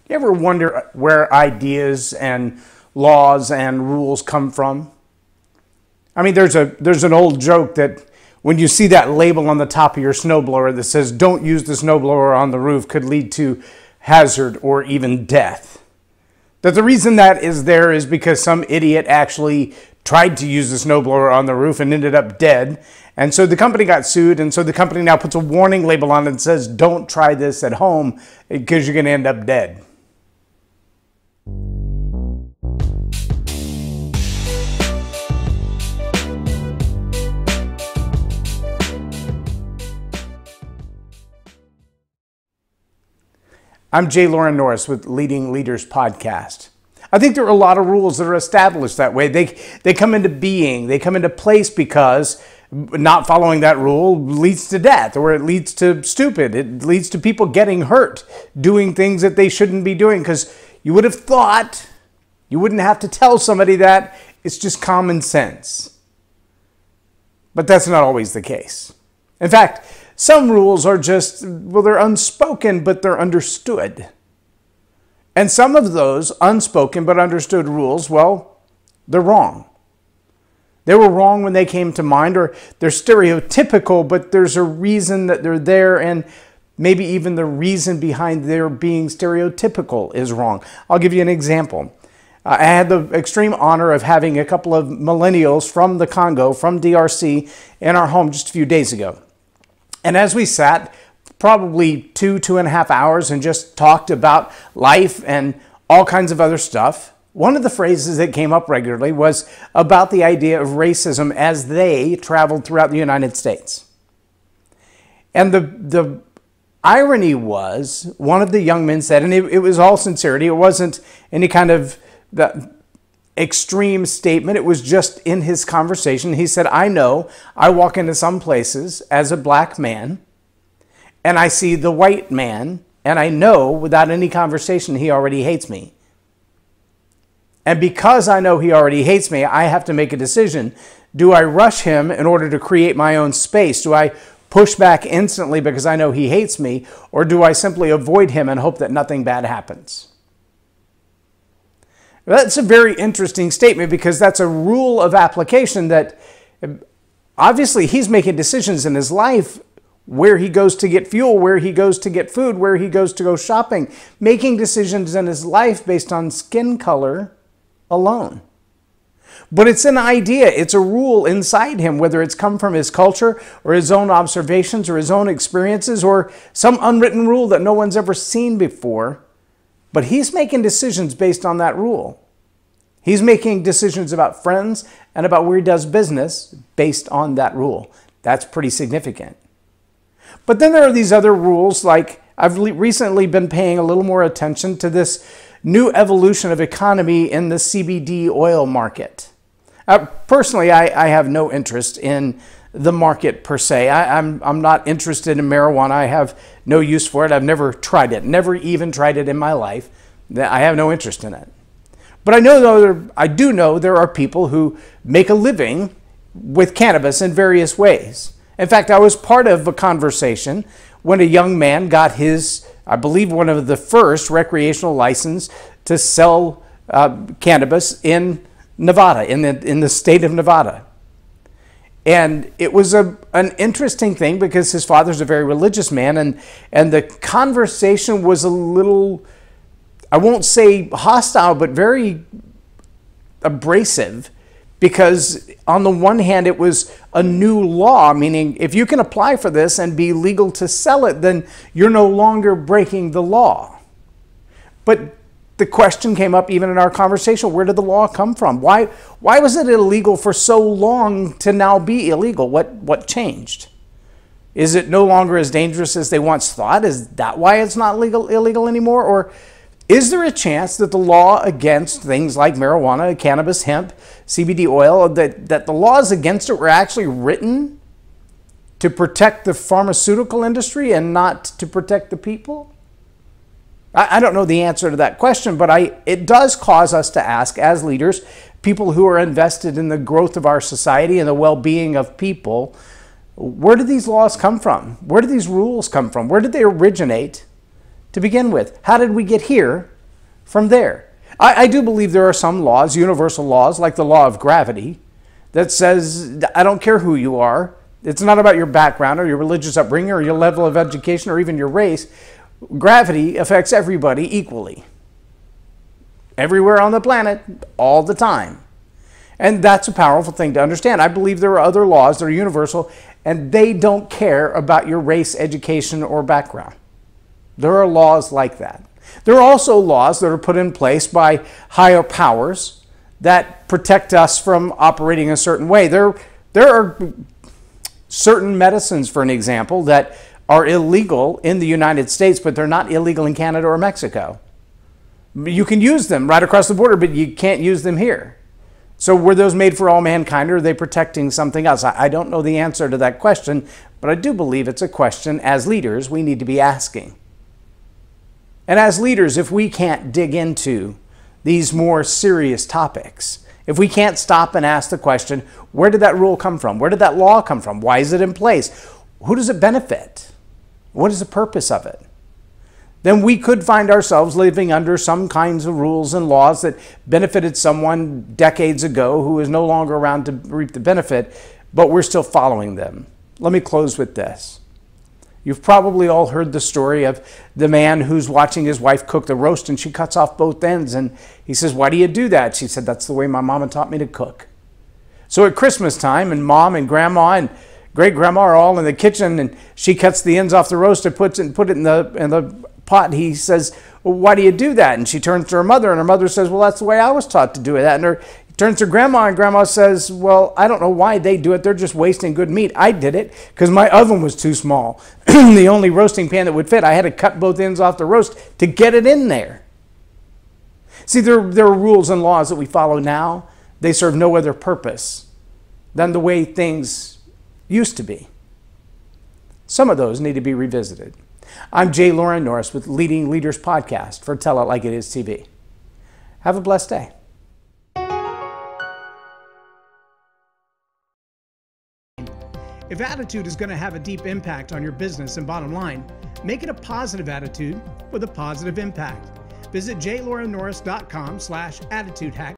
You ever wonder where ideas and laws and rules come from? I mean, there's an old joke that when you see that label on the top of your snowblower that says, "Don't use the snowblower on the roof," could lead to hazard or even death. That the reason that is there is because some idiot actually tried to use the snowblower on the roof and ended up dead. And so the company got sued, and so the company now puts a warning label on it and says, "Don't try this at home because you're going to end up dead." I'm J Loren Norris with Leading Leaders Podcast. I think there are a lot of rules that are established that way. They come into being, they come into place because not following that rule leads to death, or it leads to stupid. It leads to people getting hurt, doing things that they shouldn't be doing, because you would have thought you wouldn't have to tell somebody that. It's just common sense. But that's not always the case. In fact, some rules are just, well, they're unspoken, but they're understood. And some of those unspoken but understood rules, well, they're wrong. They were wrong when they came to mind, or they're stereotypical, but there's a reason that they're there, and maybe even the reason behind their being stereotypical is wrong. I'll give you an example. I had the extreme honor of having a couple of millennials from the Congo, from DRC, in our home just a few days ago. And as we sat, probably 2.5 hours, and just talked about life and all kinds of other stuff, one of the phrases that came up regularly was about the idea of racism as they traveled throughout the United States. And the irony was, one of the young men said, and it was all sincerity, it wasn't any kind of the extreme statement, it was just in his conversation. He said, "I know I walk into some places as a black man, and I see the white man, and I know without any conversation he already hates me. And because I know he already hates me, I have to make a decision. Do I rush him in order to create my own space? Do I push back instantly because I know he hates me? Or do I simply avoid him and hope that nothing bad happens?" That's a very interesting statement, because that's a rule of application that obviously he's making decisions in his life, where he goes to get fuel, where he goes to get food, where he goes to go shopping, making decisions in his life based on skin color alone. But it's an idea, it's a rule inside him, whether it's come from his culture or his own observations or his own experiences or some unwritten rule that no one's ever seen before. But he's making decisions based on that rule. He's making decisions about friends and about where he does business based on that rule. That's pretty significant. But then there are these other rules, like I've recently been paying a little more attention to this new evolution of economy in the CBD oil market. Personally, I have no interest in the market per se. I'm not interested in marijuana. I have no use for it. I've never tried it, never even tried it in my life. I have no interest in it. But I do know there are people who make a living with cannabis in various ways. In fact, I was part of a conversation when a young man got his, I believe, one of the first recreational license to sell cannabis in Nevada, in the state of Nevada. And it was an interesting thing, because his father's a very religious man, and the conversation was a little, I won't say hostile, but very abrasive, because on the one hand, it was a new law, meaning if you can apply for this and be legal to sell it, then you're no longer breaking the law. But the question came up even in our conversation, where did the law come from? Why was it illegal for so long to now be illegal? What changed? Is it no longer as dangerous as they once thought? Is that why it's not illegal anymore? Or is there a chance that the law against things like marijuana, cannabis, hemp, CBD oil, that the laws against it were actually written to protect the pharmaceutical industry and not to protect the people? I don't know the answer to that question, but it does cause us to ask, as leaders, people who are invested in the growth of our society and the well-being of people, where do these laws come from? Where do these rules come from? Where did they originate to begin with? How did we get here? from there. I do believe there are some laws, universal laws, like the law of gravity, that says, I don't care who you are. It's not about your background or your religious upbringing or your level of education or even your race. Gravity affects everybody equally. Everywhere on the planet, all the time. And that's a powerful thing to understand. I believe there are other laws that are universal, and they don't care about your race, education, or background. There are laws like that. There are also laws that are put in place by higher powers that protect us from operating a certain way. There are certain medicines, for an example, that are illegal in the United States, but they're not illegal in Canada or Mexico. You can use them right across the border, but you can't use them here. So were those made for all mankind, or are they protecting something else? I don't know the answer to that question, but I do believe it's a question as leaders we need to be asking. And as leaders, if we can't dig into these more serious topics, if we can't stop and ask the question, where did that rule come from? Where did that law come from? Why is it in place? Who does it benefit? What is the purpose of it? Then we could find ourselves living under some kinds of rules and laws that benefited someone decades ago who is no longer around to reap the benefit, but we're still following them. Let me close with this. You've probably all heard the story of the man who's watching his wife cook the roast and she cuts off both ends, and he says, "Why do you do that?" She said, "That's the way my mama taught me to cook." So at Christmas time, and mom and grandma and great-grandma are all in the kitchen, and she cuts the ends off the roast and put it in the pot. He says, "Well, why do you do that?" And she turns to her mother, and her mother says, "Well, that's the way I was taught to do that." And he turns to grandma, and grandma says, "Well, I don't know why they do it. They're just wasting good meat. I did it because my oven was too small. The only roasting pan that would fit, I had to cut both ends off the roast to get it in there." See, there are rules and laws that we follow now. They serve no other purpose than the way things used to be. Some of those need to be revisited. I'm J Loren Norris with Leading Leaders Podcast for Tell It Like It Is TV. Have a blessed day. If attitude is going to have a deep impact on your business and bottom line, make it a positive attitude with a positive impact. Visit jlorennorris.com/attitude hack